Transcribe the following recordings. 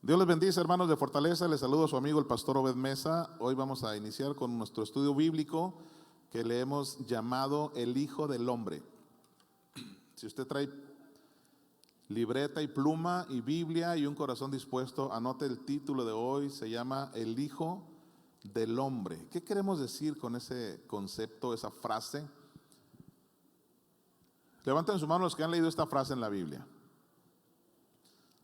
Dios les bendice, hermanos de Fortaleza. Les saludo a su amigo el pastor Obed Mesa. Hoy vamos a iniciar con nuestro estudio bíblico que le hemos llamado El Hijo del Hombre. Si usted trae libreta y pluma y Biblia y un corazón dispuesto, anote el título de hoy. Se llama El Hijo del Hombre. ¿Qué queremos decir con ese concepto, esa frase? Levanten su mano los que han leído esta frase en la Biblia.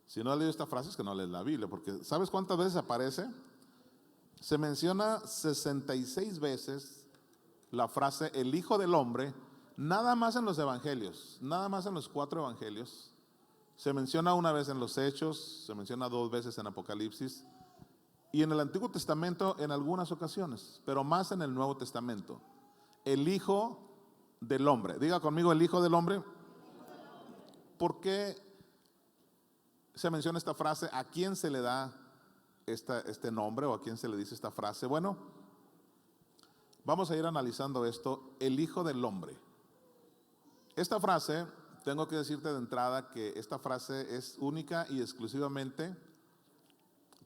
Si no has leído esta frase es que no lees la Biblia, porque ¿sabes cuántas veces aparece? Se menciona 66 veces la frase el Hijo del Hombre, nada más en los evangelios, nada más en los 4 evangelios. Se menciona una vez en los Hechos, se menciona 2 veces en Apocalipsis y en el Antiguo Testamento en algunas ocasiones, pero más en el Nuevo Testamento. El Hijo del Hombre. Diga conmigo, el Hijo del Hombre. ¿Por qué se menciona esta frase? ¿A quién se le da este nombre o a quién se le dice esta frase? Bueno, vamos a ir analizando esto, el Hijo del Hombre. Esta frase, tengo que decirte de entrada que esta frase es única y exclusivamente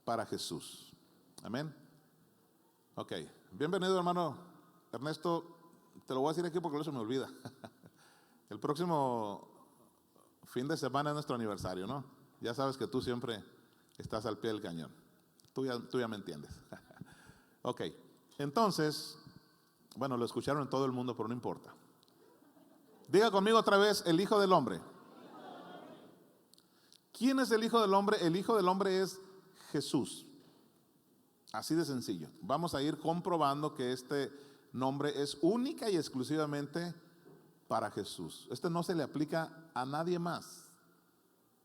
para Jesús. Amén. Ok, bienvenido hermano Ernesto. Te lo voy a decir aquí porque luego se me olvida. El próximo fin de semana es nuestro aniversario, ¿no? Ya sabes que tú siempre estás al pie del cañón. Tú ya me entiendes. Ok, entonces, bueno, lo escucharon en todo el mundo, pero no importa. Diga conmigo otra vez, el Hijo del Hombre. ¿Quién es el Hijo del Hombre? El Hijo del Hombre es Jesús. Así de sencillo. Vamos a ir comprobando que este nombre es única y exclusivamente para Jesús. Este no se le aplica a nadie más.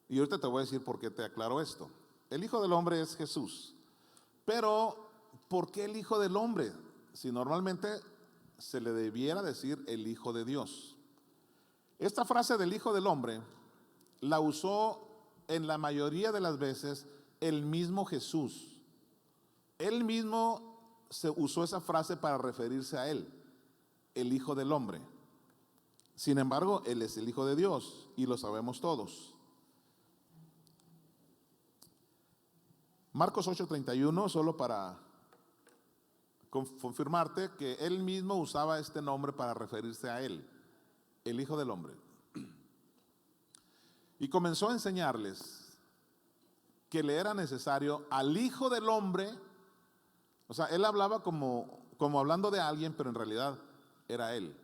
Y ahorita te voy a decir por qué te aclaro esto. El Hijo del Hombre es Jesús. Pero, ¿por qué el Hijo del Hombre? Si normalmente se le debiera decir el Hijo de Dios. Esta frase del Hijo del Hombre la usó en la mayoría de las veces el mismo Jesús. Él mismo se usó esa frase para referirse a él, el Hijo del Hombre. Sin embargo, él es el Hijo de Dios y lo sabemos todos. Marcos 8:31, solo para confirmarte que él mismo usaba este nombre para referirse a él, el Hijo del Hombre. Y comenzó a enseñarles que le era necesario al Hijo del Hombre. O sea, él hablaba como hablando de alguien, pero en realidad era él.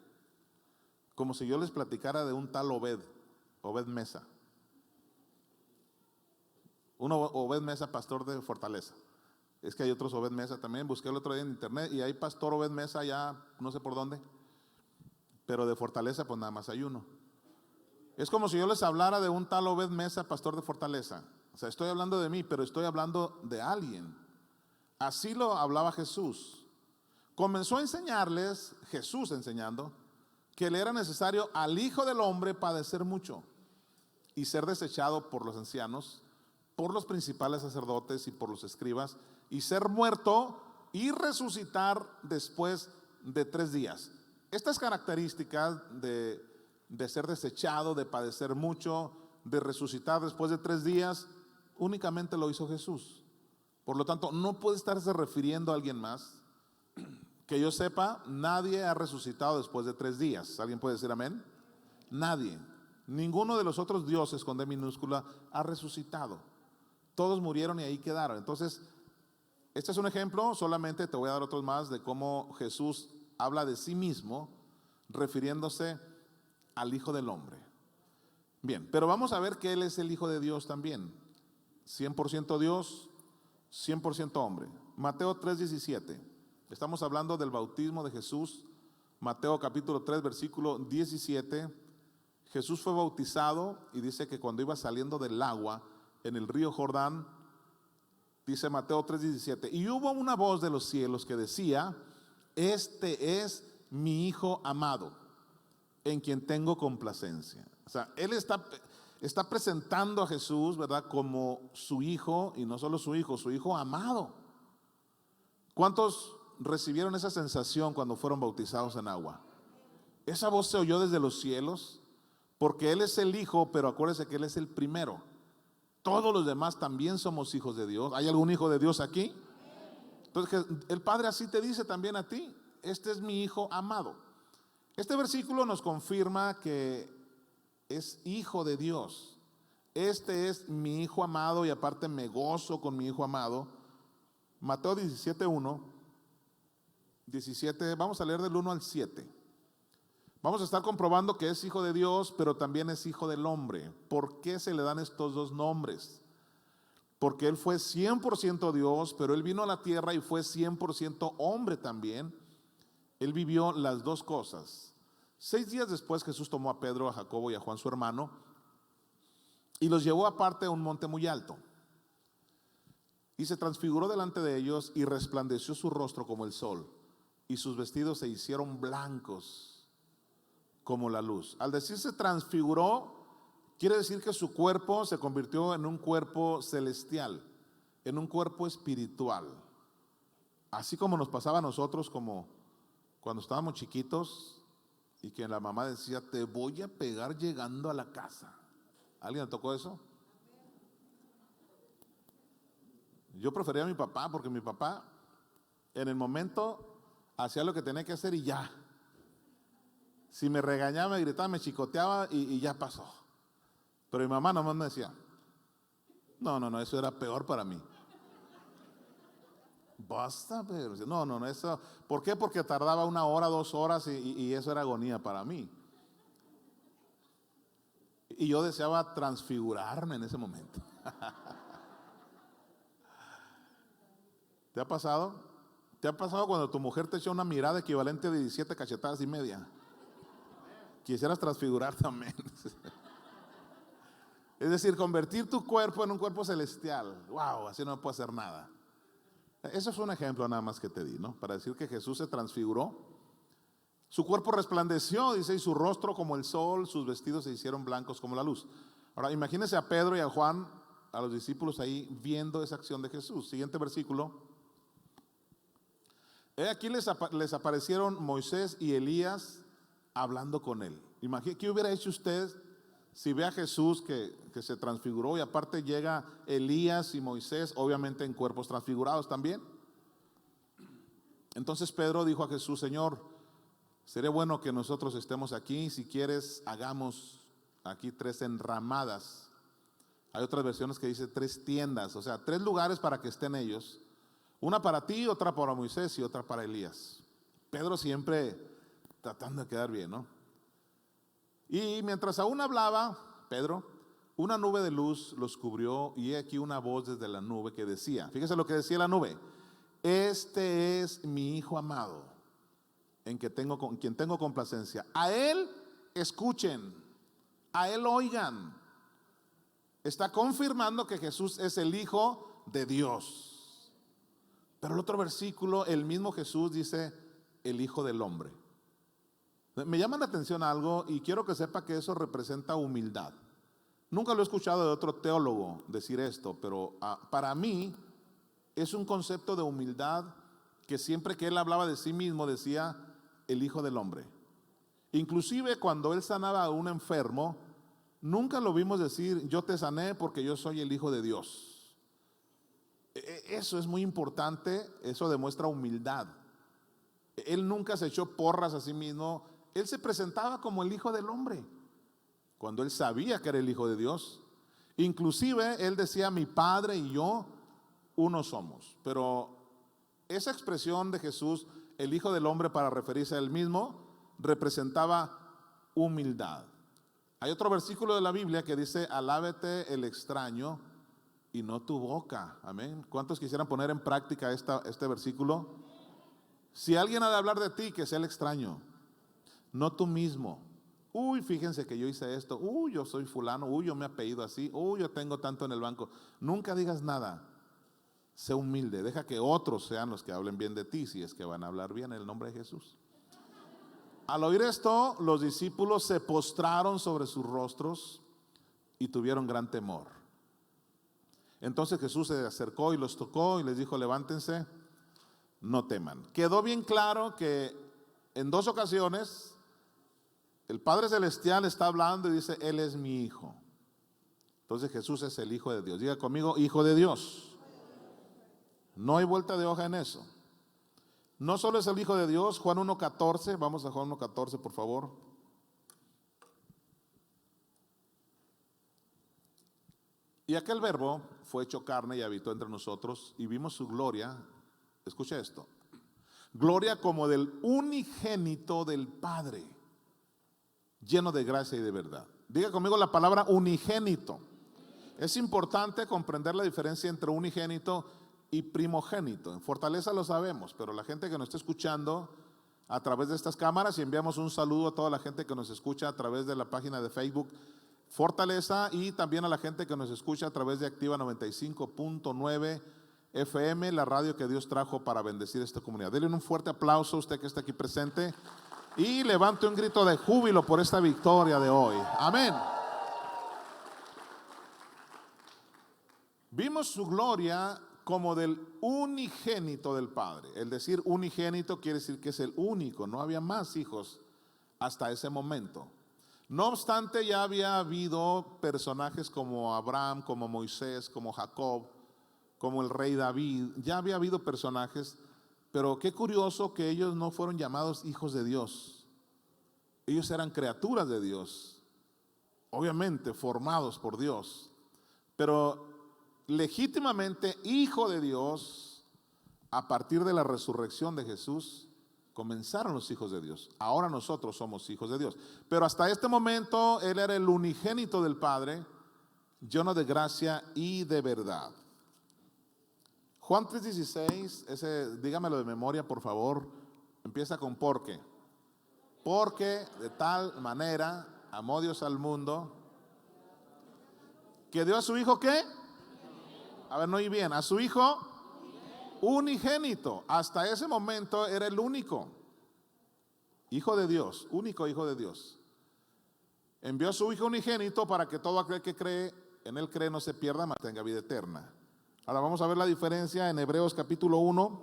Como si yo les platicara de un tal Obed Mesa. Uno Obed Mesa, pastor de Fortaleza. Es que hay otros Obed Mesa también. Busqué el otro día en internet y hay pastor Obed Mesa ya no sé por dónde. Pero de Fortaleza pues nada más hay uno. Es como si yo les hablara de un tal Obed Mesa, pastor de Fortaleza. O sea, estoy hablando de mí, pero estoy hablando de alguien. Así lo hablaba Jesús. Comenzó a enseñarles, Jesús enseñando, que le era necesario al Hijo del Hombre padecer mucho y ser desechado por los ancianos, por los principales sacerdotes y por los escribas, y ser muerto y resucitar después de 3 días. Estas características de ser desechado, de padecer mucho, de resucitar después de 3 días, únicamente lo hizo Jesús. Por lo tanto, no puede estarse refiriendo a alguien más. Que yo sepa, nadie ha resucitado después de 3 días. ¿Alguien puede decir amén? Nadie. Ninguno de los otros dioses con D minúscula ha resucitado. Todos murieron y ahí quedaron. Entonces, este es un ejemplo, solamente te voy a dar otros más de cómo Jesús habla de sí mismo, refiriéndose al Hijo del Hombre. Bien, pero vamos a ver que Él es el Hijo de Dios también. 100% Dios, 100% hombre. Mateo 3:17. Estamos hablando del bautismo de Jesús. Mateo capítulo 3, versículo 17. Jesús fue bautizado y dice que cuando iba saliendo del agua en el río Jordán, dice Mateo 3:17, y hubo una voz de los cielos que decía: este es mi Hijo amado, en quien tengo complacencia. O sea, él está presentando a Jesús, ¿verdad?, como su Hijo, y no solo su Hijo amado. ¿Cuántos recibieron esa sensación cuando fueron bautizados en agua? Esa voz se oyó desde los cielos, porque Él es el Hijo, pero acuérdense que Él es el primero. todos los demás también somos hijos de Dios. ¿Hay algún hijo de Dios aquí? Entonces el Padre así te dice también a ti: este es mi hijo amado. Este versículo nos confirma que es hijo de Dios. Este es mi hijo amado y aparte me gozo con mi hijo amado. Mateo 17:1, 17, vamos a leer del 1 al 7. Vamos a estar comprobando que es hijo de Dios, pero también es hijo del hombre. ¿Por qué se le dan estos dos nombres? Porque Él fue 100% Dios, pero Él vino a la tierra y fue 100% hombre también. Él vivió las dos cosas. 6 días después Jesús tomó a Pedro, a Jacobo y a Juan su hermano y los llevó aparte a un monte muy alto. Y se transfiguró delante de ellos y resplandeció su rostro como el sol y sus vestidos se hicieron blancos como la luz. Al decir se transfiguró, quiere decir que su cuerpo se convirtió en un cuerpo celestial, en un cuerpo espiritual. Así como nos pasaba a nosotros, como cuando estábamos chiquitos y que la mamá decía: te voy a pegar llegando a la casa. ¿Alguien le tocó eso? Yo prefería a mi papá, porque mi papá en el momento hacía lo que tenía que hacer y ya. Si me regañaba, me gritaba, me chicoteaba y ya pasó. Pero mi mamá nomás me decía: no, eso era peor para mí. Basta, pero no, eso. ¿Por qué? Porque tardaba 1 hora, 2 horas y eso era agonía para mí. Y yo deseaba transfigurarme en ese momento. ¿Te ha pasado? ¿Te ha pasado cuando tu mujer te echa una mirada equivalente a 17 cachetadas y media? Quisieras transfigurar también. Es decir, convertir tu cuerpo en un cuerpo celestial. Wow, así no puedo hacer nada. Eso es un ejemplo nada más que te di, ¿no? Para decir que Jesús se transfiguró. Su cuerpo resplandeció, dice, y su rostro como el sol, sus vestidos se hicieron blancos como la luz. Ahora, imagínense a Pedro y a Juan, a los discípulos ahí viendo esa acción de Jesús. Siguiente versículo. Aquí les aparecieron Moisés y Elías hablando con él. Imagínate, ¿qué hubiera hecho usted si ve a Jesús que se transfiguró y aparte llega Elías y Moisés, obviamente en cuerpos transfigurados también? Entonces Pedro dijo a Jesús: Señor, sería bueno que nosotros estemos aquí. Si quieres, hagamos aquí 3 enramadas. Hay otras versiones que dice 3 tiendas, o sea, 3 lugares para que estén ellos. Una para ti, otra para Moisés y otra para Elías. Pedro siempre tratando de quedar bien, ¿no? Y mientras aún hablaba Pedro, una nube de luz los cubrió y he aquí una voz desde la nube que decía, fíjese lo que decía la nube: este es mi hijo amado, en quien tengo complacencia. A él escuchen, a él oigan. Está confirmando que Jesús es el Hijo de Dios. Pero el otro versículo, el mismo Jesús dice: el Hijo del Hombre. Me llama la atención algo y quiero que sepa que eso representa humildad. Nunca lo he escuchado de otro teólogo decir esto, pero para mí es un concepto de humildad que siempre que él hablaba de sí mismo decía: el Hijo del Hombre. Inclusive cuando él sanaba a un enfermo, nunca lo vimos decir: yo te sané porque yo soy el Hijo de Dios. Eso es muy importante, eso demuestra humildad. Él nunca se echó porras a sí mismo, él se presentaba como el Hijo del Hombre, cuando él sabía que era el Hijo de Dios. Inclusive él decía: mi Padre y yo uno somos. Pero esa expresión de Jesús, el Hijo del Hombre, para referirse a él mismo, representaba humildad. Hay otro versículo de la Biblia que dice: alábete el extraño y no tu boca. Amén. ¿Cuántos quisieran poner en práctica este versículo? Si alguien ha de hablar de ti, que sea el extraño, no tú mismo. Uy, fíjense que yo hice esto. Uy, yo soy fulano. Uy, yo me apellido así. Uy, yo tengo tanto en el banco. Nunca digas nada. Sé humilde. Deja que otros sean los que hablen bien de ti, si es que van a hablar bien en el nombre de Jesús. Al oír esto, los discípulos se postraron sobre sus rostros y tuvieron gran temor. Entonces Jesús se acercó y los tocó y les dijo: levántense, no teman. Quedó bien claro que en 2 ocasiones el Padre Celestial está hablando y dice: Él es mi Hijo. Entonces Jesús es el Hijo de Dios. Diga conmigo, Hijo de Dios. No hay vuelta de hoja en eso. No solo es el Hijo de Dios. Juan 1:14, vamos a Juan 1:14 por favor. Y aquel verbo fue hecho carne y habitó entre nosotros y vimos su gloria. Escucha esto. Gloria como del unigénito del Padre, lleno de gracia y de verdad. Diga conmigo la palabra unigénito. Es importante comprender la diferencia entre unigénito y primogénito. En Fortaleza lo sabemos, pero la gente que nos está escuchando a través de estas cámaras, y enviamos un saludo a toda la gente que nos escucha a través de la página de Facebook Fortaleza, y también a la gente que nos escucha a través de Activa 95.9 FM, la radio que Dios trajo para bendecir esta comunidad. Denle un fuerte aplauso a usted que está aquí presente y levante un grito de júbilo por esta victoria de hoy. Amén. Vimos su gloria como del unigénito del Padre. El decir unigénito quiere decir que es el único, no había más hijos hasta ese momento. No obstante, ya había habido personajes como Abraham, como Moisés, como Jacob, como el rey David. Ya había habido personajes, pero qué curioso que ellos no fueron llamados hijos de Dios. Ellos eran criaturas de Dios, obviamente formados por Dios, pero legítimamente hijo de Dios. A partir de la resurrección de Jesús comenzaron los hijos de Dios. Ahora nosotros somos hijos de Dios, pero hasta este momento Él era el unigénito del Padre, lleno de gracia y de verdad. Juan 3:16, ese dígamelo de memoria por favor. Empieza con porque. Porque de tal manera amó Dios al mundo que dio a su hijo, ¿qué? A ver, no oí bien. A su hijo unigénito. Hasta ese momento era el único hijo de Dios, único hijo de Dios. Envió a su hijo unigénito para que todo aquel que cree en él no se pierda, mas tenga vida eterna. Ahora vamos a ver la diferencia en Hebreos capítulo 1,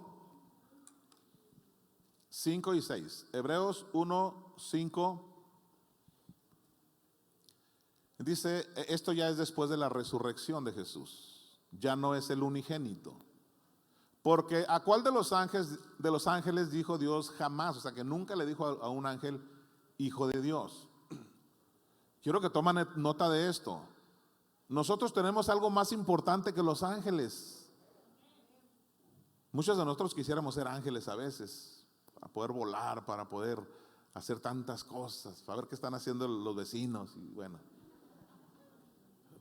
5 y 6. Hebreos 1, 5. Dice, esto ya es después de la resurrección de Jesús. Ya no es el unigénito. Porque ¿a cuál de los ángeles dijo Dios jamás? O sea, que nunca le dijo a un ángel hijo de Dios. Quiero que tomen nota de esto. Nosotros tenemos algo más importante que los ángeles. Muchos de nosotros quisiéramos ser ángeles a veces, para poder volar, para poder hacer tantas cosas, para ver qué están haciendo los vecinos y bueno.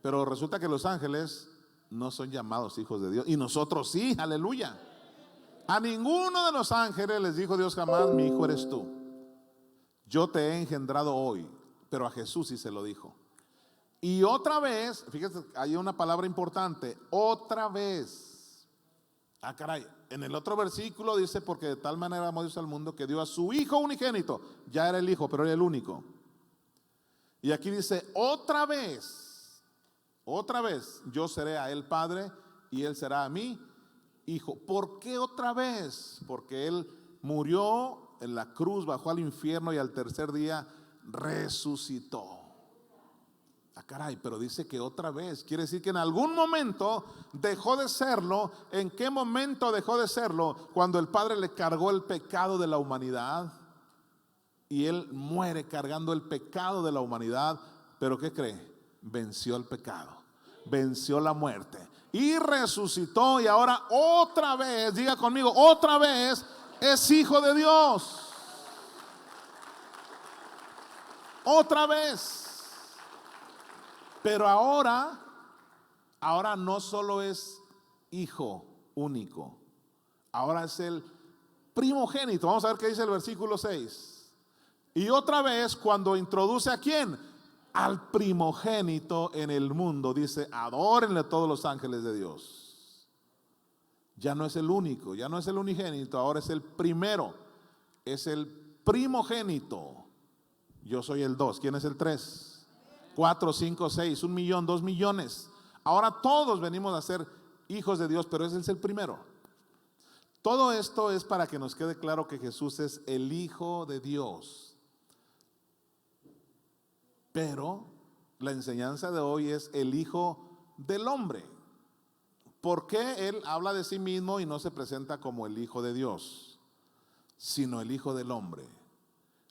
Pero resulta que los ángeles no son llamados hijos de Dios, y nosotros sí, aleluya. A ninguno de los ángeles les dijo Dios jamás, mi hijo eres tú, yo te he engendrado hoy. Pero a Jesús sí se lo dijo. Y otra vez, fíjate, hay una palabra importante, otra vez. Ah, caray, en el otro versículo dice, porque de tal manera amó Dios al mundo que dio a su hijo unigénito. Ya era el hijo, pero era el único. Y aquí dice, otra vez, yo seré a él padre y él será a mí hijo. ¿Por qué otra vez? Porque él murió en la cruz, bajó al infierno y al tercer día resucitó. Ah, caray, pero dice que otra vez, quiere decir que en algún momento dejó de serlo. ¿En qué momento dejó de serlo? Cuando el Padre le cargó el pecado de la humanidad y él muere cargando el pecado de la humanidad. Pero ¿qué cree? Venció el pecado, venció la muerte y resucitó, y ahora otra vez, diga conmigo, otra vez es hijo de Dios. Otra vez. Pero ahora no solo es hijo único, ahora es el primogénito. Vamos a ver qué dice el versículo 6. Y otra vez, cuando introduce ¿a quién? Al primogénito en el mundo, dice, adórenle todos los ángeles de Dios. Ya no es el único, ya no es el unigénito, ahora es el primero, es el primogénito. Yo soy el 2. ¿Quién es el 3? 4, 5, 6, 1 millón, 2 millones. Ahora todos venimos a ser hijos de Dios, pero ese es el primero. Todo esto es para que nos quede claro que Jesús es el Hijo de Dios. Pero la enseñanza de hoy es el Hijo del Hombre. ¿Por qué Él habla de sí mismo y no se presenta como el Hijo de Dios, sino el Hijo del Hombre?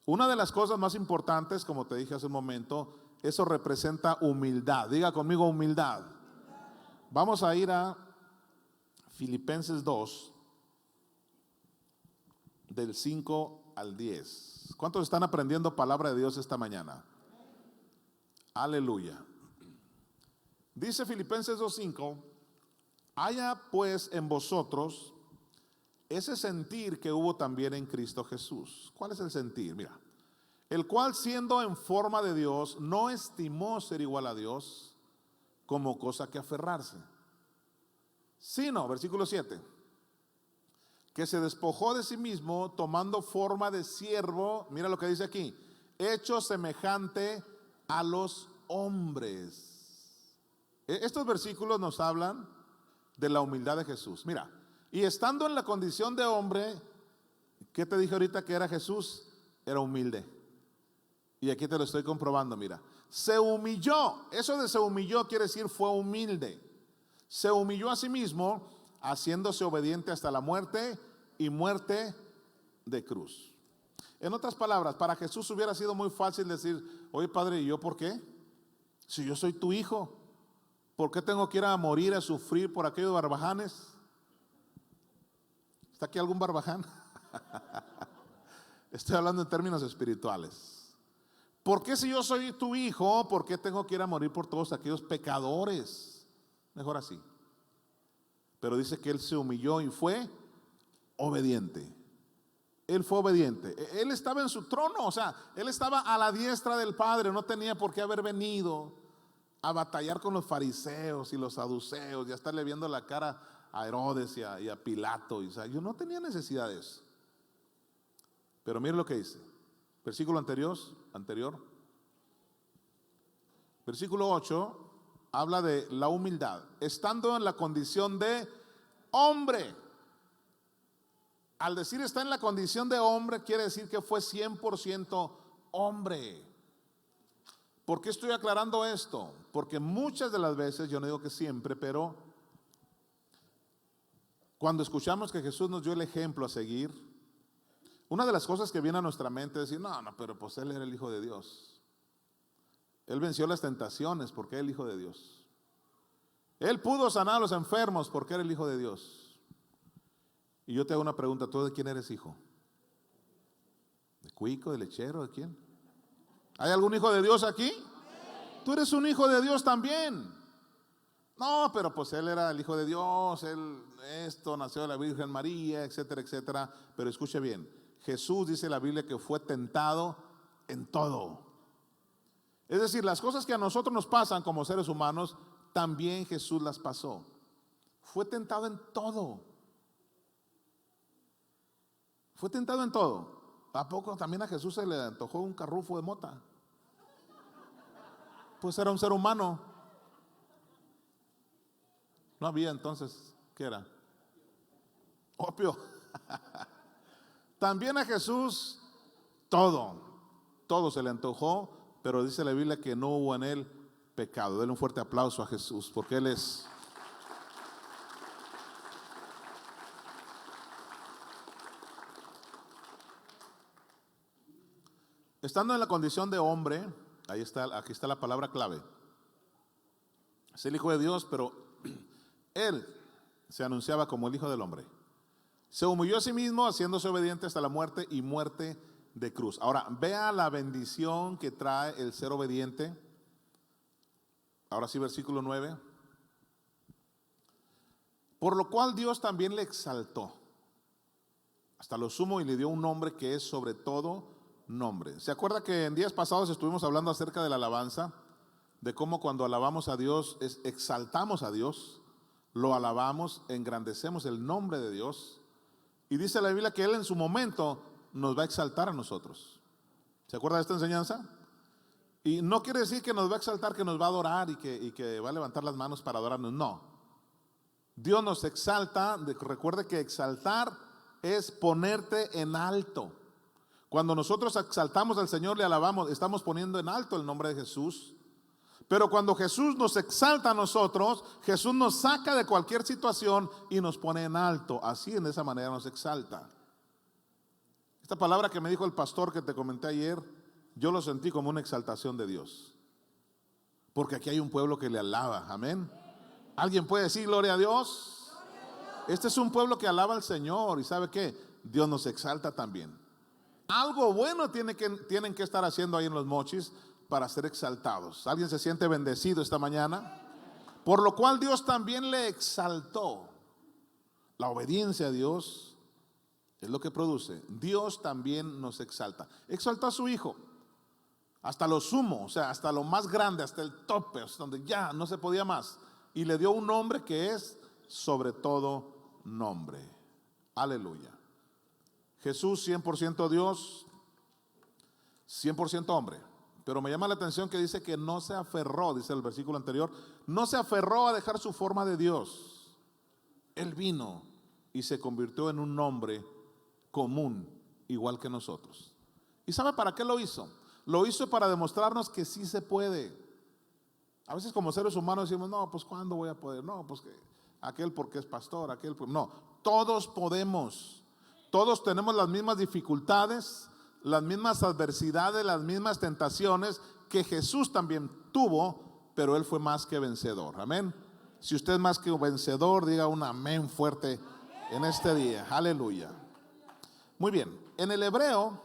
Una de las cosas más importantes, como te dije hace un momento, eso representa humildad. Diga conmigo humildad. Vamos a ir a Filipenses 2, del 5 al 10. ¿Cuántos están aprendiendo palabra de Dios esta mañana? Aleluya. Dice Filipenses 2:5: haya pues en vosotros ese sentir que hubo también en Cristo Jesús. ¿Cuál es el sentir? Mira, el cual siendo en forma de Dios, no estimó ser igual a Dios como cosa que aferrarse, sino, versículo 7, que se despojó de sí mismo, tomando forma de siervo. Mira lo que dice aquí: hecho semejante a los hombres. Estos versículos nos hablan de la humildad de Jesús. Mira, y estando en la condición de hombre, ¿qué te dije ahorita que era Jesús? Era humilde. Y aquí te lo estoy comprobando, mira. Se humilló. Eso de se humilló quiere decir fue humilde. Se humilló a sí mismo, haciéndose obediente hasta la muerte, y muerte de cruz. En otras palabras, para Jesús hubiera sido muy fácil decir: oye, Padre, ¿y yo por qué? Si yo soy tu hijo, ¿por qué tengo que ir a morir, a sufrir por aquellos barbajanes? ¿Está aquí algún barbaján? Estoy hablando en términos espirituales. ¿Por qué si yo soy tu hijo, por qué tengo que ir a morir por todos aquellos pecadores? Mejor así. Pero dice que Él se humilló y fue obediente. Él fue obediente. Él estaba en su trono, o sea, Él estaba a la diestra del Padre. No tenía por qué haber venido a batallar con los fariseos y los saduceos y a estarle viendo la cara a Herodes y a Pilato. O sea, yo no tenía necesidad de eso. Pero mire lo que dice. Versículo anterior. Versículo 8 habla de la humildad. Estando en la condición de hombre. Al decir está en la condición de hombre, quiere decir que fue 100% hombre. ¿Por qué estoy aclarando esto? Porque muchas de las veces, yo no digo que siempre, pero cuando escuchamos que Jesús nos dio el ejemplo a seguir, una de las cosas que viene a nuestra mente es decir: no, pero pues Él era el Hijo de Dios. Él venció las tentaciones porque era el Hijo de Dios. Él pudo sanar a los enfermos porque era el Hijo de Dios. Y yo te hago una pregunta: ¿tú de quién eres hijo? ¿De cuico, de lechero, de quién? ¿Hay algún hijo de Dios aquí? Tú eres un hijo de Dios también. No, pero pues Él era el Hijo de Dios, Él nació de la Virgen María, etcétera, etcétera. Pero escuche bien, Jesús, dice la Biblia, que fue tentado en todo. Es decir, las cosas que a nosotros nos pasan como seres humanos, también Jesús las pasó. Fue tentado en todo. Fue tentado en todo. ¿A poco también a Jesús se le antojó un carrufo de mota? Pues era un ser humano. No había entonces, ¿qué era? Opio. También a Jesús todo se le antojó, pero dice la Biblia que no hubo en Él pecado. Denle un fuerte aplauso a Jesús, porque Él es... Estando en la condición de hombre, aquí está la palabra clave. Es el Hijo de Dios, pero Él se anunciaba como el Hijo del Hombre. Se humilló a sí mismo, haciéndose obediente hasta la muerte, y muerte de cruz. Ahora, vea la bendición que trae el ser obediente. Ahora sí, versículo 9. Por lo cual Dios también le exaltó hasta lo sumo y le dio un nombre que es sobre todo nombre. ¿Se acuerda que en días pasados estuvimos hablando acerca de la alabanza? De cómo cuando alabamos a Dios, exaltamos a Dios, lo alabamos, engrandecemos el nombre de Dios. Y dice la Biblia que Él en su momento nos va a exaltar a nosotros. ¿Se acuerda de esta enseñanza? Y no quiere decir que nos va a exaltar, que nos va a adorar y que va a levantar las manos para adorarnos. No. Dios nos exalta. Recuerde que exaltar es ponerte en alto. Cuando nosotros exaltamos al Señor, le alabamos, estamos poniendo en alto el nombre de Jesús. Pero cuando Jesús nos exalta a nosotros, Jesús nos saca de cualquier situación y nos pone en alto. Así, en esa manera nos exalta. Esta palabra que me dijo el pastor que te comenté ayer, yo lo sentí como una exaltación de Dios. Porque aquí hay un pueblo que le alaba, amén. ¿Alguien puede decir gloria a Dios? Este es un pueblo que alaba al Señor. ¿Y sabe qué? Dios nos exalta también. Algo bueno tienen que estar haciendo ahí en Los Mochis para ser exaltados. ¿Alguien se siente bendecido esta mañana? Por lo cual Dios también le exaltó. La obediencia a Dios es lo que produce. Dios también nos exalta. Exaltó a su Hijo hasta lo sumo, o sea, hasta lo más grande, hasta el tope, hasta donde ya no se podía más. Y le dio un nombre que es sobre todo nombre. Aleluya. Jesús 100% Dios, 100% hombre. Pero me llama la atención que dice que no se aferró, dice el versículo anterior, no se aferró a dejar su forma de Dios. Él vino y se convirtió en un hombre común, igual que nosotros. ¿Y sabe para qué lo hizo? Lo hizo para demostrarnos que sí se puede. A veces como seres humanos decimos, no, pues ¿cuándo voy a poder? No, pues que aquel porque es pastor, aquel porque... No, todos podemos. Todos tenemos las mismas dificultades, las mismas adversidades, las mismas tentaciones que Jesús también tuvo, pero Él fue más que vencedor. Amén. Si usted es más que vencedor, diga un amén fuerte en este día. Aleluya. Muy bien. En el hebreo,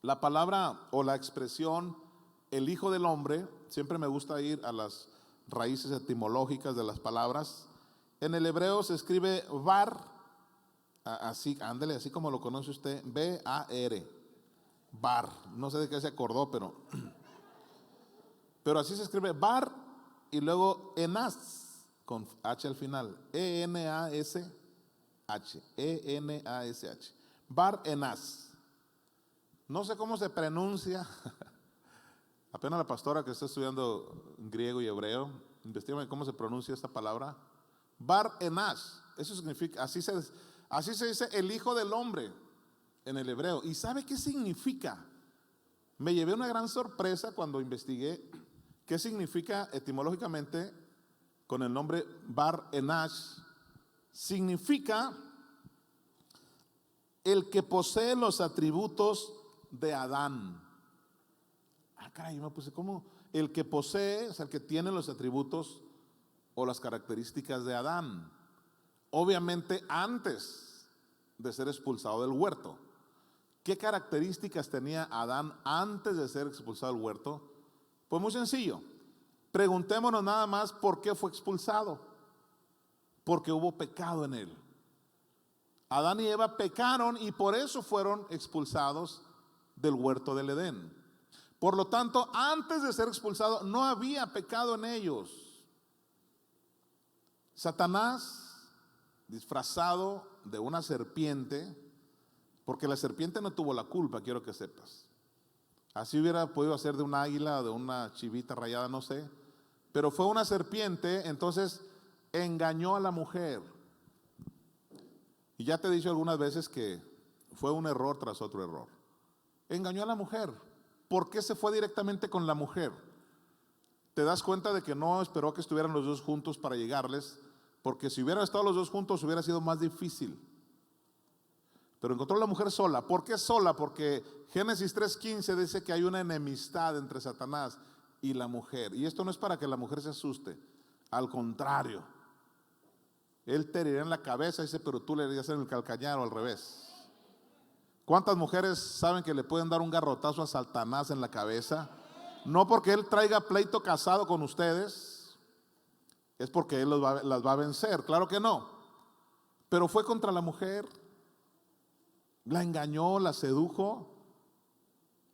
la palabra o la expresión el Hijo del Hombre, siempre me gusta ir a las raíces etimológicas de las palabras. En el hebreo se escribe Bar, así, ándele, así como lo conoce usted, B-A-R, Bar. No sé de qué se acordó, pero así se escribe Bar, y luego Enas, con H al final, E-N-A-S-H, E-N-A-S-H, Bar Enas. No sé cómo se pronuncia. Apenas la pastora que está estudiando griego y hebreo, investígame cómo se pronuncia esta palabra. Bar Enas, eso significa, así se dice el Hijo del Hombre en el hebreo. ¿Y sabe qué significa? Me llevé una gran sorpresa cuando investigué qué significa etimológicamente con el nombre Bar Enas. Significa el que posee los atributos de Adán. Caray, yo me puse como el que posee, o sea, el que tiene los atributos o las características de Adán. Obviamente antes de ser expulsado del huerto. ¿Qué características tenía Adán antes de ser expulsado del huerto? Pues muy sencillo. Preguntémonos nada más por qué fue expulsado. Porque hubo pecado en él. Adán y Eva pecaron y por eso fueron expulsados del huerto del Edén. Por lo tanto, antes de ser expulsado, no había pecado en ellos. Satanás, disfrazado de una serpiente, porque la serpiente no tuvo la culpa, quiero que sepas. Así hubiera podido hacer de un águila o de una chivita rayada, no sé. Pero fue una serpiente, entonces engañó a la mujer. Y ya te he dicho algunas veces que fue un error tras otro error. Engañó a la mujer. ¿Por qué se fue directamente con la mujer? Te das cuenta de que no esperó que estuvieran los dos juntos para llegarles, porque si hubieran estado los dos juntos hubiera sido más difícil. Pero encontró a la mujer sola. ¿Por qué sola? Porque Génesis 3:15 dice que hay una enemistad entre Satanás y la mujer. Y esto no es para que la mujer se asuste. Al contrario, él te herirá en la cabeza, dice, pero tú le herirás en el calcañar o al revés. ¿Cuántas mujeres saben que le pueden dar un garrotazo a Satanás en la cabeza? No porque él traiga pleito casado con ustedes, es porque él las va a vencer. Claro que no. Pero fue contra la mujer, la engañó, la sedujo,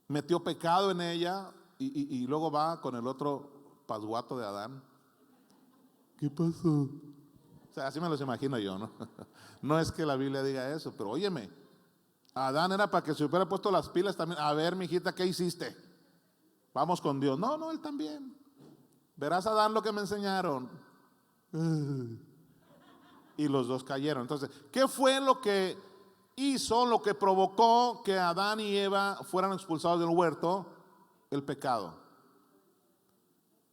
metió pecado en ella y luego va con el otro pasguato de Adán. ¿Qué pasó? O sea, así me los imagino yo, ¿no? No es que la Biblia diga eso, pero óyeme. Adán era para que se hubiera puesto las pilas también. A ver, mijita, ¿qué hiciste? Vamos con Dios. No, él también. Verás, Adán, lo que me enseñaron. Y los dos cayeron. Entonces, ¿qué fue lo que hizo, lo que provocó que Adán y Eva fueran expulsados del huerto? El pecado.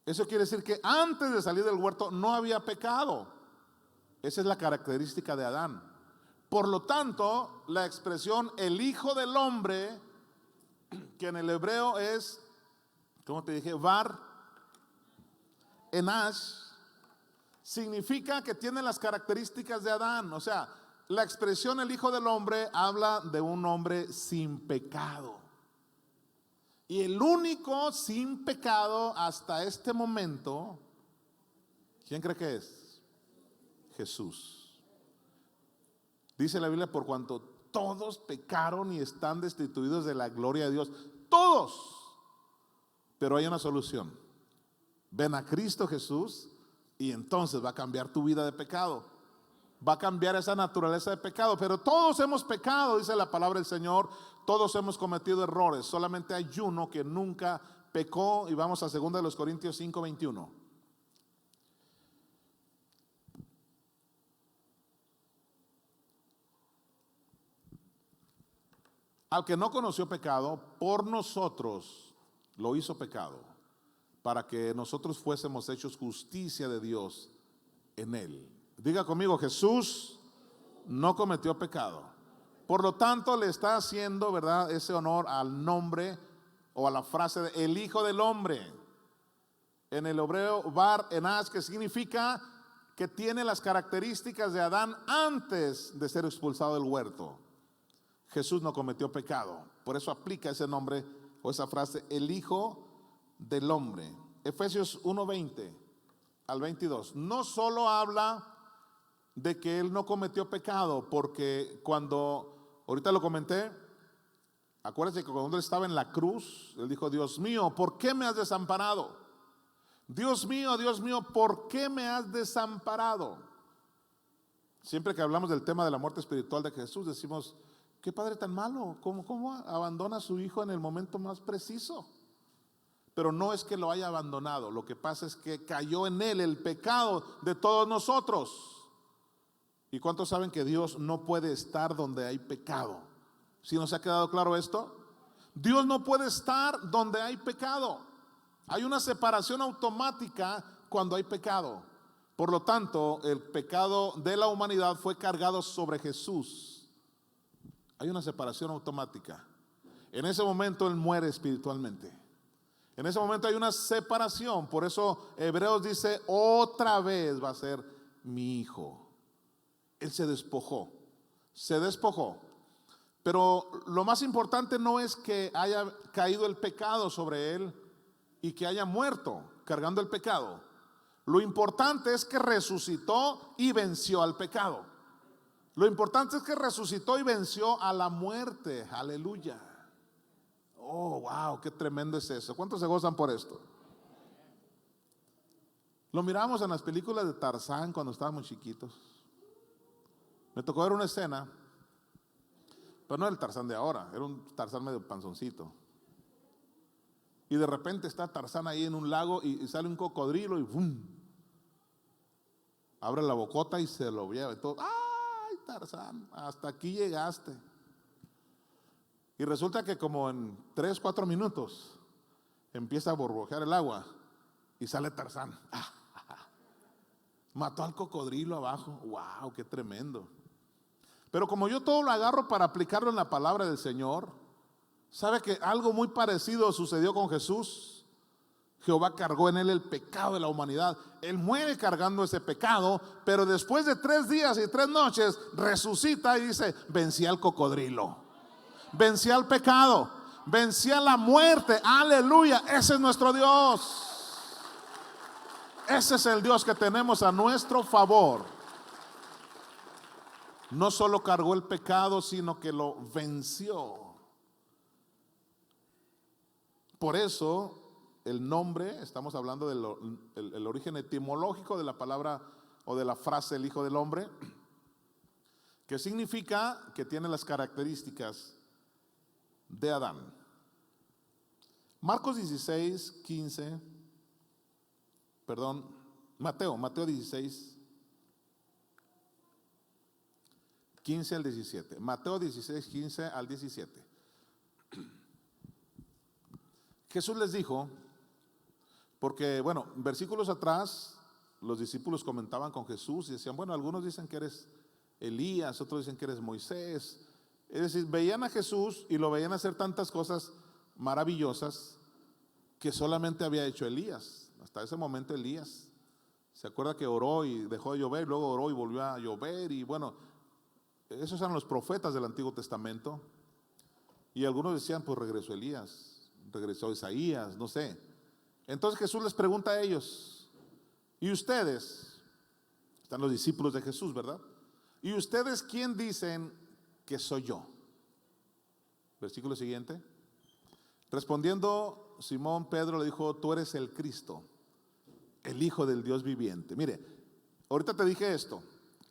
Eso quiere decir que antes de salir del huerto no había pecado. Esa es la característica de Adán. Por lo tanto, la expresión el Hijo del Hombre, que en el hebreo es, ¿cómo te dije? Bar Enash, significa que tiene las características de Adán. O sea, la expresión el Hijo del Hombre habla de un hombre sin pecado. Y el único sin pecado hasta este momento, ¿quién cree que es? Jesús. Dice la Biblia, por cuanto todos pecaron y están destituidos de la gloria de Dios. Todos. Pero hay una solución. Ven a Cristo Jesús y entonces va a cambiar tu vida de pecado. Va a cambiar esa naturaleza de pecado. Pero todos hemos pecado, dice la palabra del Señor. Todos hemos cometido errores. Solamente hay uno que nunca pecó. Y vamos a 2 Corintios 5:21. Al que no conoció pecado, por nosotros lo hizo pecado, para que nosotros fuésemos hechos justicia de Dios en él. Diga conmigo, Jesús no cometió pecado. Por lo tanto, le está haciendo, ¿verdad?, ese honor al nombre o a la frase de el Hijo del Hombre. En el hebreo, Bar Enash, que significa que tiene las características de Adán antes de ser expulsado del huerto. Jesús no cometió pecado. Por eso aplica ese nombre o esa frase, el Hijo del Hombre. Efesios 1:20 al 22. No solo habla de que él no cometió pecado, porque cuando, ahorita lo comenté, acuérdense que cuando él estaba en la cruz, él dijo, Dios mío, ¿por qué me has desamparado? Dios mío, ¿por qué me has desamparado? Siempre que hablamos del tema de la muerte espiritual de Jesús, decimos, qué padre tan malo, ¿cómo abandona a su hijo en el momento más preciso? Pero no es que lo haya abandonado, lo que pasa es que cayó en él el pecado de todos nosotros. ¿Y cuántos saben que Dios no puede estar donde hay pecado? ¿Sí nos ha quedado claro esto? Dios no puede estar donde hay pecado. Hay una separación automática cuando hay pecado. Por lo tanto, el pecado de la humanidad fue cargado sobre Jesús. Hay una separación automática. En ese momento él muere espiritualmente. En ese momento hay una separación. Por eso Hebreos dice, otra vez va a ser mi hijo. Él se despojó. Pero lo más importante no es que haya caído el pecado sobre él y que haya muerto cargando el pecado. Lo importante es que resucitó y venció al pecado. Lo importante es que resucitó y venció a la muerte. Aleluya. Oh, wow, qué tremendo es eso. ¿Cuántos se gozan por esto? Lo miramos en las películas de Tarzán cuando estábamos chiquitos. Me tocó ver una escena, pero no el Tarzán de ahora, era un Tarzán medio panzoncito. Y de repente está Tarzán ahí en un lago y sale un cocodrilo y ¡bum! Abre la bocota y se lo lleva y todo. ¡Ay, Tarzán! Hasta aquí llegaste. Y resulta que como en 3-4 minutos empieza a burbujear el agua y sale Tarzán. Mató al cocodrilo abajo. ¡Wow! ¡Qué tremendo! Pero como yo todo lo agarro para aplicarlo en la palabra del Señor, ¿sabe que algo muy parecido sucedió con Jesús? Jehová cargó en él el pecado de la humanidad. Él muere cargando ese pecado, pero después de 3 días y 3 noches resucita y dice, vencí al cocodrilo, vencí al pecado, vencí a la muerte. Aleluya, ese es nuestro Dios. Ese es el Dios que tenemos a nuestro favor. No solo cargó el pecado, sino que lo venció. Por eso el nombre, estamos hablando del origen etimológico de la palabra o de la frase el Hijo del Hombre, que significa que tiene las características de Adán. Marcos 16, 15, perdón, Mateo 16, 15 al 17. Mateo 16, 15 al 17. Jesús les dijo, Porque, bueno, versículos atrás, los discípulos comentaban con Jesús y decían, bueno, algunos dicen que eres Elías, otros dicen que eres Moisés. Es decir, veían a Jesús y lo veían hacer tantas cosas maravillosas que solamente había hecho Elías. Hasta ese momento Elías, ¿se acuerda que oró y dejó de llover? Luego oró y volvió a llover. Y bueno, esos eran los profetas del Antiguo Testamento. Y algunos decían, pues regresó Elías, regresó Isaías, no sé. Entonces Jesús les pregunta a ellos, ¿y ustedes? Están los discípulos de Jesús, ¿verdad? ¿Y ustedes quién dicen que soy yo? Versículo siguiente. Respondiendo Simón Pedro le dijo, tú eres el Cristo, el Hijo del Dios viviente. Mire, ahorita te dije esto,